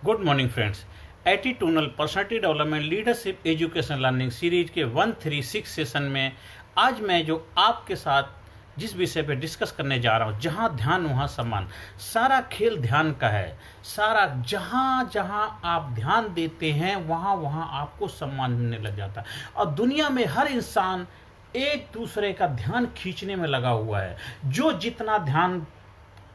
Good morning friends. Attitudinal personality development leadership education learning series के 136 session में आज मैं जो आपके साथ जिस विषय पे डिस्कस करने जा रहा हूँ, जहाँ ध्यान वहाँ सम्मान। सारा खेल ध्यान का है। सारा जहाँ जहाँ आप ध्यान देते हैं वहाँ वहाँ आपको सम्मान मिलने लग जाता है। और दुनिया में हर इंसान एक दूसरे का ध्यान खींचने में लगा हुआ है। जो जितना ध्यान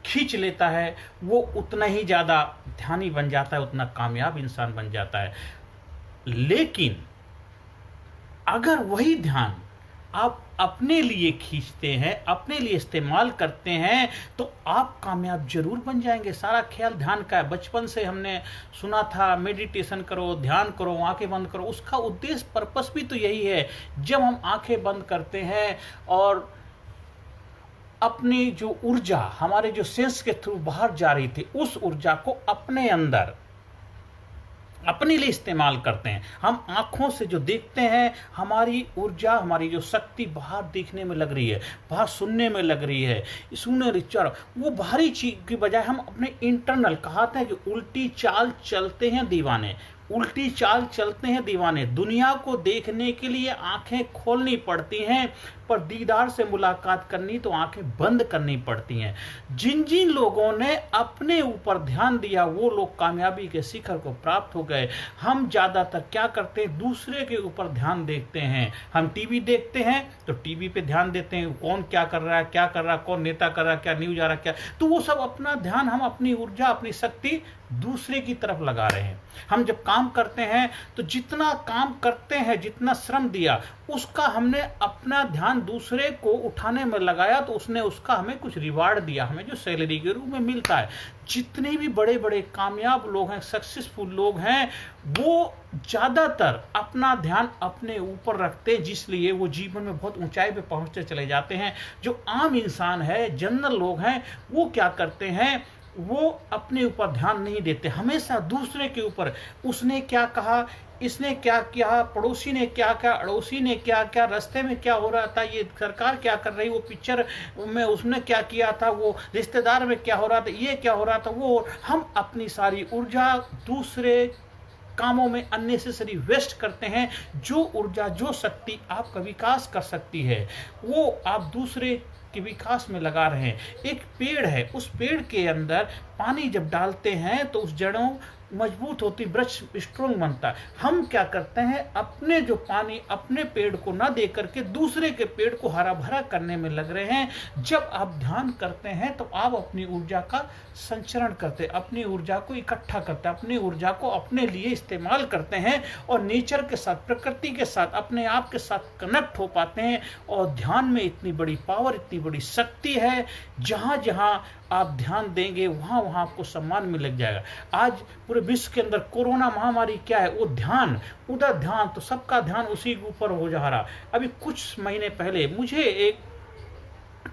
खींच लेता है वो उतना ही ज़्यादा ध्यानी बन जाता है, उतना कामयाब इंसान बन जाता है। लेकिन अगर वही ध्यान आप अपने लिए खींचते हैं, अपने लिए इस्तेमाल करते हैं, तो आप कामयाब जरूर बन जाएंगे। सारा ख्याल ध्यान का है। बचपन से हमने सुना था मेडिटेशन करो, ध्यान करो, आंखें बंद करो। उसका उद्देश्य पर्पस भी तो यही है। जब हम आंखें बंद करते हैं और अपनी जो ऊर्जा हमारे जो सेंस के थ्रू बाहर जा रही थी, उस ऊर्जा को अपने अंदर अपने लिए इस्तेमाल करते हैं। हम आंखों से जो देखते हैं, हमारी ऊर्जा, हमारी जो शक्ति बाहर देखने में लग रही है, बाहर सुनने में लग रही है, सुनने रिचर वो बाहरी चीज की बजाय हम अपने इंटरनल, कहाते हैं कि उल्टी चाल चलते हैं दीवाने, उल्टी चाल चलते हैं दीवाने। दुनिया को देखने के लिए आंखें खोलनी पड़ती हैं, पर दीदार से मुलाकात करनी तो आंखें बंद करनी पड़ती हैं। जिन जिन लोगों ने अपने ऊपर ध्यान दिया वो लोग कामयाबी के शिखर को प्राप्त हो गए। हम ज्यादातर क्या करते हैं, दूसरे के ऊपर ध्यान देखते हैं। हम टीवी देखते हैं तो टीवी पे ध्यान देते हैं, कौन क्या कर रहा है, क्या कर रहा है, कौन नेता कर रहा है, क्या न्यूज आ रहा है, क्या, तो वो सब अपना ध्यान, हम अपनी ऊर्जा, अपनी शक्ति दूसरे की तरफ लगा रहे हैं। हम जब काम करते हैं तो जितना काम करते हैं, जितना श्रम दिया, उसका हमने अपना ध्यान दूसरे को उठाने में लगाया, तो उसने उसका हमें कुछ रिवार्ड दिया, हमें जो सैलरी के रूप में मिलता है। जितने भी बड़े बड़े कामयाब लोग हैं, सक्सेसफुल लोग हैं, वो ज्यादातर अपना ध्यान अपने ऊपर रखते हैं, जिसलिए वो जीवन में बहुत ऊंचाई पे पहुंचते चले जाते हैं। जो आम इंसान है, जनरल लोग हैं, वो क्या करते हैं, वो अपने ऊपर ध्यान नहीं देते, हमेशा दूसरे के ऊपर। उसने क्या कहा, इसने क्या किया, पड़ोसी ने क्या किया, अड़ोसी ने क्या किया, रास्ते में क्या हो रहा था, ये सरकार क्या कर रही, वो पिक्चर में उसने क्या किया था, वो रिश्तेदार में क्या हो रहा था, ये क्या हो रहा था, वो। हम अपनी सारी ऊर्जा दूसरे कामों में अननेसेसरी वेस्ट करते हैं। जो ऊर्जा, जो शक्ति आपका विकास कर सकती है, वो आप दूसरे के विकास में लगा रहे हैं। एक पेड़ है, उस पेड़ के अंदर पानी जब डालते हैं तो उस जड़ों मजबूत होती, वृक्ष स्ट्रॉन्ग बनता है। हम क्या करते हैं, अपने जो पानी अपने पेड़ को ना दे करके दूसरे के पेड़ को हरा भरा करने में लग रहे हैं। जब आप ध्यान करते हैं तो आप अपनी ऊर्जा का संचरण करते, अपनी ऊर्जा को इकट्ठा करते, अपनी ऊर्जा को अपने लिए इस्तेमाल करते हैं और नेचर के साथ, प्रकृति के साथ, अपने आप के साथ कनेक्ट हो पाते हैं। और ध्यान में इतनी बड़ी पावर, इतनी बड़ी शक्ति है, जहां जहां आप ध्यान देंगे वहां वहां आपको सम्मान में लग जाएगा। आज पूरे विश्व के अंदर कोरोना महामारी क्या है, वो ध्यान, उधर ध्यान, तो सबका ध्यान उसी के ऊपर हो जा रहा। अभी कुछ महीने पहले मुझे एक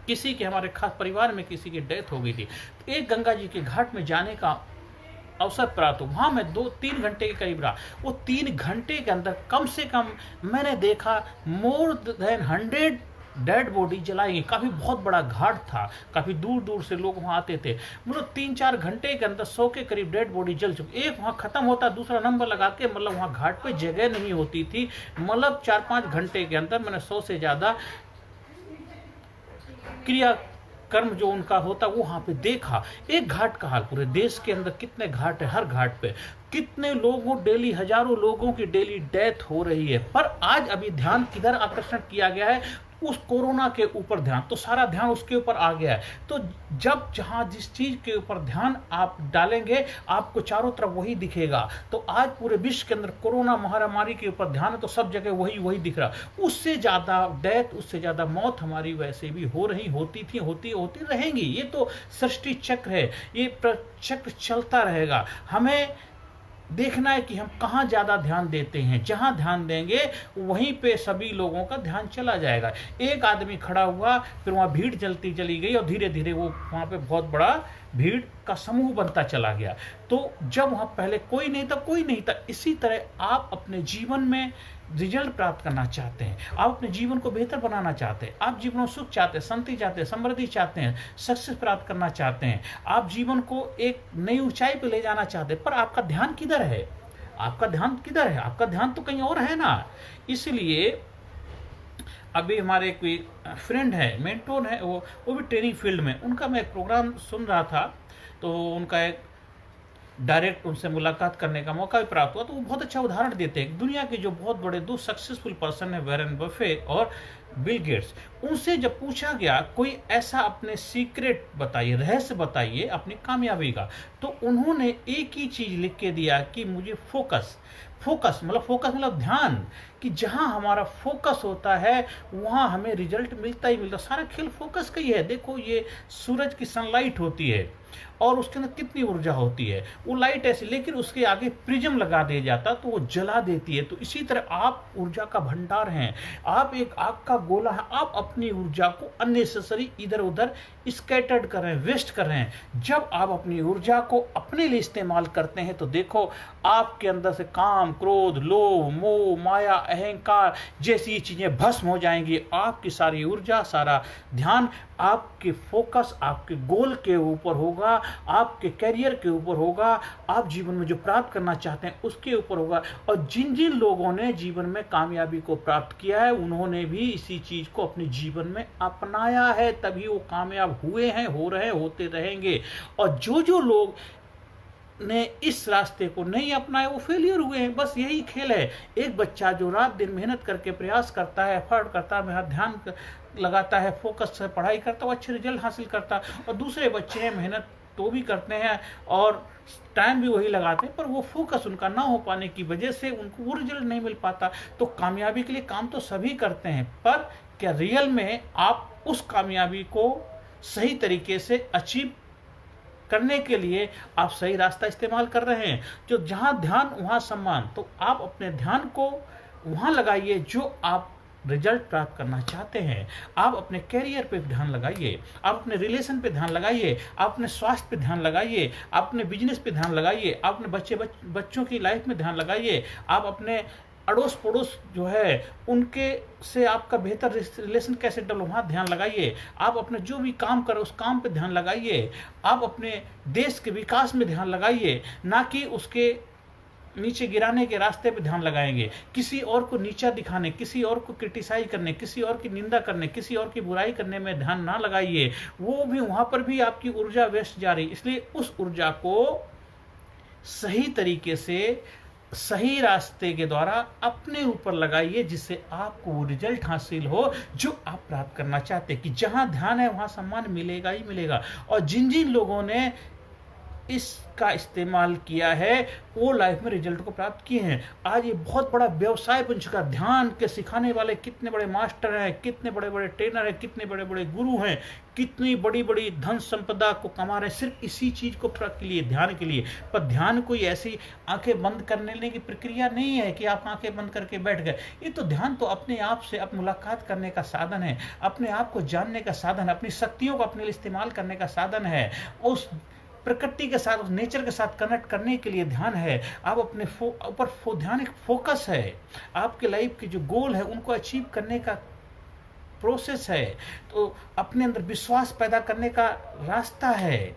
किसी के, हमारे खास परिवार में किसी की डेथ हो गई थी। तो एक गंगा जी के घाट में जाने का अवसर प्राप्त हुआ। वहां मैं 2-3 घंटे के करीब रहा। वो 3 घंटे के अंदर कम से कम मैंने देखा मोर देन 100 डेड बॉडी जलाई गई। काफी बहुत बड़ा घाट था, काफी दूर दूर से लोग वहां आते थे। मतलब 3-4 घंटे के अंदर 100 के करीब डेड बॉडी जल चुकी। एक वहां खत्म होता, दूसरा नंबर लगा के, मतलब वहां घाट पे जगह नहीं होती थी। मतलब 4-5 घंटे के अंदर मैंने 100 से ज्यादा क्रिया कर्म जो उनका होता वो वहां पे देखा। एक घाट का हाल, पूरे देश के अंदर कितने घाट है, हर घाट पे कितने लोगों, डेली हजारों लोगों की डेली डेथ हो रही है। पर आज अभी ध्यान किधर आकर्षण किया गया है, उस कोरोना के ऊपर ध्यान, तो सारा ध्यान उसके ऊपर आ गया है। तो जब जहां जिस चीज के ऊपर ध्यान आप डालेंगे, आपको चारों तरफ वही दिखेगा। तो आज पूरे विश्व के अंदर कोरोना महामारी के ऊपर ध्यान है, तो सब जगह वही वही दिख रहा। उससे ज्यादा डेथ, उससे ज्यादा मौत हमारी वैसे भी हो रही, होती थी, होती रहेंगी। ये तो सृष्टि चक्र है, ये चक्र चलता रहेगा। हमें देखना है कि हम कहाँ ज्यादा ध्यान देते हैं। जहां ध्यान देंगे वहीं पे सभी लोगों का ध्यान चला जाएगा। एक आदमी खड़ा हुआ, फिर वहां भीड़ चलती चली गई और धीरे धीरे वो वहां पे बहुत बड़ा भीड़ का समूह बनता चला गया। तो जब वहाँ पहले कोई नहीं था, इसी तरह आप अपने जीवन में रिजल्ट प्राप्त करना चाहते हैं, आप अपने जीवन को बेहतर बनाना चाहते हैं, आप जीवन में सुख चाहते हैं, शांति चाहते हैं, समृद्धि चाहते हैं, सक्सेस प्राप्त करना चाहते हैं, आप जीवन को एक नई ऊंचाई पर ले जाना चाहते हैं, पर आपका ध्यान किधर है? आपका ध्यान किधर है? आपका ध्यान तो कहीं और है ना। इसलिए अभी हमारे कोई फ्रेंड है, मेंटोर है, वो भी ट्रेनिंग फील्ड में, उनका मैं एक प्रोग्राम सुन रहा था, तो उनका एक डायरेक्ट उनसे मुलाकात करने का मौका भी प्राप्त हुआ। तो वो बहुत अच्छा उदाहरण देते हैं। दुनिया के जो बहुत बड़े दो सक्सेसफुल पर्सन है, वॉरेन बफे और बिल गेट्स, उनसे जब पूछा गया कोई ऐसा अपने सीक्रेट बताइए, रहस्य बताइए अपनी कामयाबी का, तो उन्होंने एक ही चीज लिख के दिया कि मुझे फोकस मतलब ध्यान, कि जहां हमारा फोकस होता है वहां हमें रिजल्ट मिलता ही मिलता। सारा खेल फोकस का ही है। देखो, ये सूरज की सनलाइट होती है और उसके अंदर कितनी ऊर्जा होती है, वो लाइट ऐसी, लेकिन उसके आगे प्रिज्म लगा दिया जाता तो वो जला देती है। तो इसी तरह आप ऊर्जा का भंडार हैं, आप एक आग का गोला है। आप अपनी ऊर्जा को अननेसेसरी इधर उधर स्कैटर्ड कर रहे हैं, वेस्ट कर रहे हैं। जब आप अपनी ऊर्जा को अपने लिए इस्तेमाल करते हैं तो देखो, आपके अंदर से काम, क्रोध, लोभ, मोह, माया, अहंकार जैसी चीजें भस्म हो जाएंगी। आपकी सारी ऊर्जा, सारा ध्यान आपके फोकस, आपके गोल के ऊपर होगा, आपके करियर के ऊपर होगा, आप जीवन में जो प्राप्त करना चाहते हैं उसके ऊपर होगा। और जिन जिन लोगों ने जीवन में कामयाबी को प्राप्त किया है, उन्होंने भी इसी चीज को अपने जीवन में अपनाया है, तभी वो कामयाब हुए हैं, हो रहे, होते रहेंगे। और जो लोग ने इस रास्ते को नहीं अपनाया वो फेलियर हुए हैं। बस यही खेल है। एक बच्चा जो रात दिन मेहनत करके प्रयास करता है, एफर्ट करता है, मेहनत ध्यान लगाता है, फोकस से पढ़ाई करता है, वो अच्छे रिजल्ट हासिल करता है। और दूसरे बच्चे हैं, मेहनत तो भी करते हैं और टाइम भी वही लगाते हैं, पर वो फोकस उनका ना हो पाने की वजह से उनको वो रिजल्ट नहीं मिल पाता। तो कामयाबी के लिए काम तो सभी करते हैं, पर क्या रियल में आप उस कामयाबी को सही तरीके से अचीव करने के लिए आप सही रास्ता इस्तेमाल कर रहे हैं? जो जहां ध्यान वहां सम्मान। तो आप अपने ध्यान को वहां लगाइए जो आप रिजल्ट प्राप्त करना चाहते हैं। आप अपने कैरियर पे ध्यान लगाइए, आप अपने रिलेशन पे ध्यान लगाइए, आप अपने स्वास्थ्य पे ध्यान लगाइए, आप अपने बिजनेस पे ध्यान लगाइए, आप अपने बच्चों की लाइफ में ध्यान लगाइए, आप अपने अड़ोस पड़ोस जो है उनके से आपका बेहतर रिलेशन कैसे डेवलप, वहाँ ध्यान लगाइए। आप अपने जो भी काम करें उस काम पे ध्यान लगाइए। आप अपने देश के विकास में ध्यान लगाइए, ना कि उसके नीचे गिराने के रास्ते पे ध्यान लगाएंगे। किसी और को नीचा दिखाने, किसी और को क्रिटिसाइज करने, किसी और की निंदा करने, किसी और की बुराई करने में ध्यान ना लगाइए। वो भी वहां पर भी आपकी ऊर्जा वेस्ट जा रही। इसलिए उस ऊर्जा को सही तरीके से, सही रास्ते के द्वारा अपने ऊपर लगाइए, जिससे आपको वो रिजल्ट हासिल हो जो आप प्राप्त करना चाहते हैं। कि जहां ध्यान है वहां सम्मान मिलेगा ही मिलेगा। और जिन जिन लोगों ने इसका इस्तेमाल किया है वो लाइफ में रिजल्ट को प्राप्त किए हैं। आज ये बहुत बड़ा व्यवसाय बन चुका। ध्यान के सिखाने वाले कितने बड़े मास्टर हैं, कितने बड़े बड़े ट्रेनर हैं, कितने बड़े बड़े गुरु हैं, कितनी बड़ी बड़ी धन संपदा को कमा रहे हैं सिर्फ इसी चीज को के लिए, ध्यान के लिए। पर ध्यान कोई ऐसी आंखें बंद करने की प्रक्रिया नहीं है कि आप आंखें बंद करके बैठ गए। ये तो ध्यान तो अपने आप से अब मुलाकात करने का साधन है, अपने आप को जानने का साधन है, अपनी शक्तियों को अपने लिए इस्तेमाल करने का साधन है। उस प्रकृति के साथ, उस नेचर के साथ कनेक्ट करने के लिए ध्यान है। आप अपने ऊपर ध्यान एक फोकस है। आपके लाइफ के जो गोल है उनको अचीव करने का प्रोसेस है। तो अपने अंदर विश्वास पैदा करने का रास्ता है।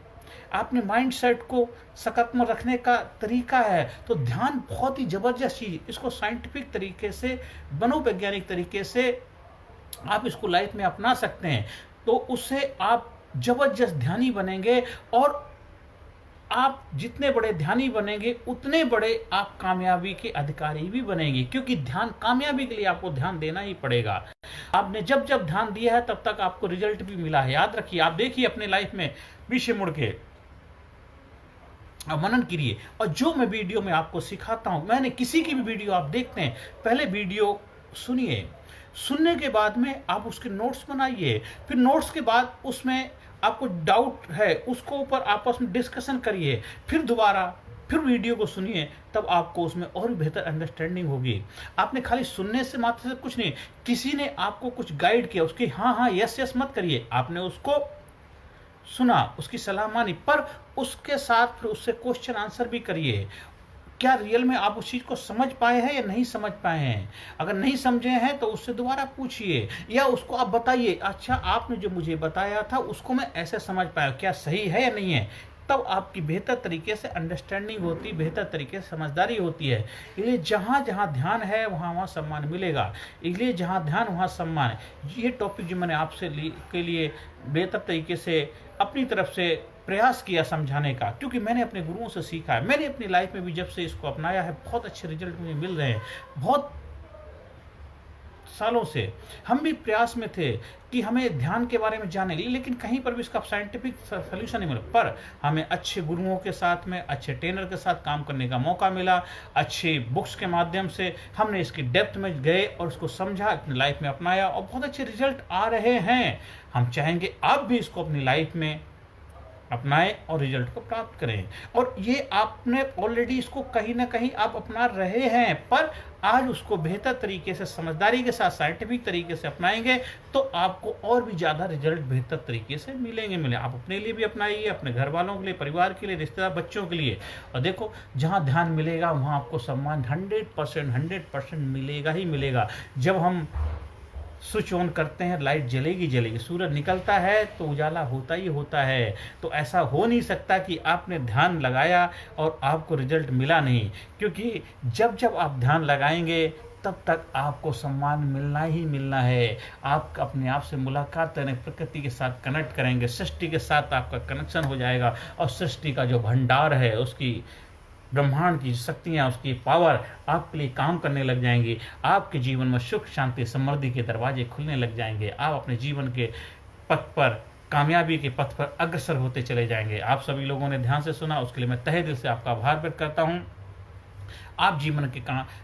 आपने माइंड सेट को सकारात्मक रखने का तरीका है। तो ध्यान बहुत ही जबरदस्त चीज, इसको साइंटिफिक तरीके से, मनोवैज्ञानिक तरीके से आप इसको लाइफ में अपना सकते हैं। तो उससे आप जबरदस्त ध्यानी बनेंगे और आप जितने बड़े ध्यानी बनेंगे उतने बड़े आप कामयाबी के अधिकारी भी बनेंगे। क्योंकि ध्यान, कामयाबी के लिए आपको ध्यान देना ही पड़ेगा। आपने जब जब ध्यान दिया है तब तक आपको रिजल्ट भी मिला है। याद रखिए, आप देखिए अपने लाइफ में पीछे मुड़ के आप मनन करिए। और जो मैं वीडियो में आपको सिखाता हूं, मैंने किसी की भी वीडियो आप देखते हैं, पहले वीडियो सुनिए, सुनने के बाद में आप उसके नोट्स बनाइए, फिर नोट्स के बाद उसमें आपको डाउट है उसको ऊपर आपस में डिस्कशन करिए, फिर दोबारा फिर वीडियो को सुनिए, तब आपको उसमें और भी बेहतर अंडरस्टैंडिंग होगी। आपने खाली सुनने से मात्र से कुछ नहीं, किसी ने आपको कुछ गाइड किया, उसके हाँ हाँ यस यस मत करिए, आपने उसको सुना, उसकी सलाह मानी, पर उसके साथ फिर उससे क्वेश्चन आंसर भी करिए। क्या रियल में आप उस चीज़ को समझ पाए हैं या नहीं समझ पाए हैं? अगर नहीं समझे हैं तो उससे दोबारा पूछिए, या उसको आप बताइए, अच्छा आपने जो मुझे बताया था उसको मैं ऐसे समझ पाया, क्या सही है या नहीं है? तब आपकी बेहतर तरीके से अंडरस्टैंडिंग होती, बेहतर तरीके से समझदारी होती है। इसलिए जहाँ जहाँ ध्यान है वहाँ वहाँ सम्मान मिलेगा। इसलिए जहाँ ध्यान वहाँ सम्मान। ये टॉपिक जो मैंने आपसे के लिए बेहतर तरीके से अपनी तरफ से प्रयास किया समझाने का, क्योंकि मैंने अपने गुरुओं से सीखा है। मैंने अपनी लाइफ में भी जब से इसको अपनाया है बहुत अच्छे रिजल्ट मुझे मिल रहे हैं। बहुत सालों से हम भी प्रयास में थे कि हमें ध्यान के बारे में जाने, लेकिन कहीं पर भी इसका साइंटिफिक सलूशन नहीं मिला। पर हमें अच्छे गुरुओं के साथ में, अच्छे ट्रेनर के साथ काम करने का मौका मिला। अच्छी बुक्स के माध्यम से हमने इसकी डेप्थ में गए और उसको समझा, अपनी लाइफ में अपनाया और बहुत अच्छे रिजल्ट आ रहे हैं। हम चाहेंगे आप भी इसको अपनी लाइफ में अपनाएं और रिजल्ट को प्राप्त करें। और ये आपने ऑलरेडी इसको कहीं ना कहीं आप अपना रहे हैं, पर आज उसको बेहतर तरीके से, समझदारी के साथ, साइंटिफिक तरीके से अपनाएंगे तो आपको और भी ज़्यादा रिजल्ट बेहतर तरीके से मिलेंगे। आप अपने लिए भी अपनाइए, अपने घर वालों के लिए, परिवार के लिए, रिश्तेदार, बच्चों के लिए। और देखो, जहाँ ध्यान मिलेगा वहाँ आपको सम्मान 100% मिलेगा ही मिलेगा। जब हम स्विच ऑन करते हैं लाइट जलेगी जलेगी, सूरज निकलता है तो उजाला होता ही होता है। तो ऐसा हो नहीं सकता कि आपने ध्यान लगाया और आपको रिजल्ट मिला नहीं, क्योंकि जब जब आप ध्यान लगाएंगे तब तक आपको सम्मान मिलना ही मिलना है। आप अपने आप से मुलाकात करें, प्रकृति के साथ कनेक्ट करेंगे, सृष्टि के साथ आपका कनेक्शन हो जाएगा और सृष्टि का जो भंडार है, उसकी ब्रह्मांड की शक्तियाँ, उसकी पावर आपके लिए काम करने लग जाएंगी। आपके जीवन में सुख, शांति, समृद्धि के दरवाजे खुलने लग जाएंगे। आप अपने जीवन के पथ पर, कामयाबी के पथ पर अग्रसर होते चले जाएंगे। आप सभी लोगों ने ध्यान से सुना, उसके लिए मैं तहे दिल से आपका आभार व्यक्त करता हूँ। आप जीवन के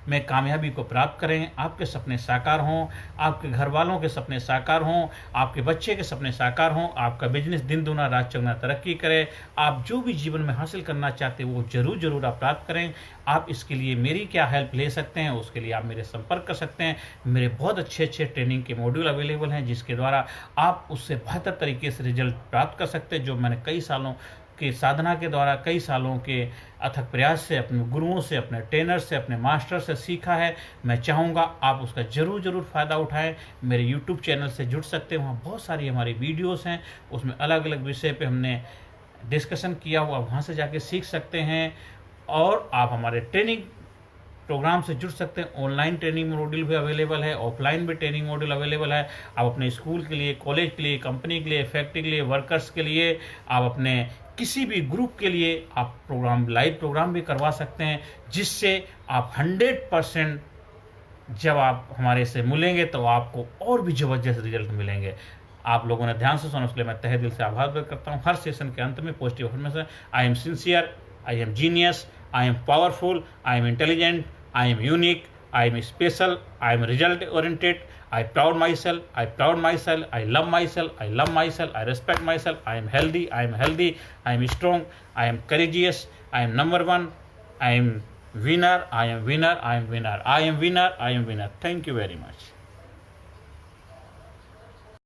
में कामयाबी को प्राप्त करें, आपके सपने साकार हों, आपके घर वालों के सपने साकार हों, आपके बच्चे के सपने साकार हों, आपका बिजनेस दिन दूना रात चौगुना तरक्की करे। आप जो भी जीवन में हासिल करना चाहते हैं वो जरूर आप प्राप्त करें। आप इसके लिए मेरी क्या हेल्प ले सकते हैं, उसके लिए आप मेरे संपर्क कर सकते हैं। मेरे बहुत अच्छे ट्रेनिंग के मॉड्यूल अवेलेबल हैं, जिसके द्वारा आप उससे बेहतर तरीके से रिजल्ट प्राप्त कर सकते हैं, जो मैंने कई सालों के साधना के द्वारा, कई सालों के अथक प्रयास से, अपने गुरुओं से, अपने ट्रेनर से, अपने मास्टर से सीखा है। मैं चाहूँगा आप उसका जरूर फ़ायदा उठाएं। मेरे YouTube चैनल से जुड़ सकते हैं, वहाँ बहुत सारी हमारी वीडियोस हैं, उसमें अलग अलग विषय पे हमने डिस्कशन किया हुआ, वहाँ से जाके सीख सकते हैं। और आप हमारे ट्रेनिंग प्रोग्राम से जुड़ सकते हैं। ऑनलाइन ट्रेनिंग मॉड्यूल भी अवेलेबल है, ऑफलाइन भी ट्रेनिंग मॉड्यूल अवेलेबल है। आप अपने स्कूल के लिए, कॉलेज के लिए, कंपनी के लिए, फैक्ट्री के लिए, वर्कर्स के लिए, आप अपने किसी भी ग्रुप के लिए आप प्रोग्राम, लाइव प्रोग्राम भी करवा सकते हैं, जिससे आप 100% जब आप हमारे से मिलेंगे तो आपको और भी ज़बरदस्त रिजल्ट मिलेंगे। आप लोगों ने ध्यान से सुना, उसके लिए मैं तहे दिल से आभार व्यक्त करता हूँ। हर सेशन के अंत में positive affirmation, I am sincere, I am genius, I am powerful, I am intelligent, I am unique, I am special, I am result oriented, I proud myself, I proud myself, I love myself, I love myself, I respect myself, I am healthy, I am healthy, I am strong, I am courageous, I am number one, I am winner, I am winner, I am winner, I am winner, I am winner. Thank you very much.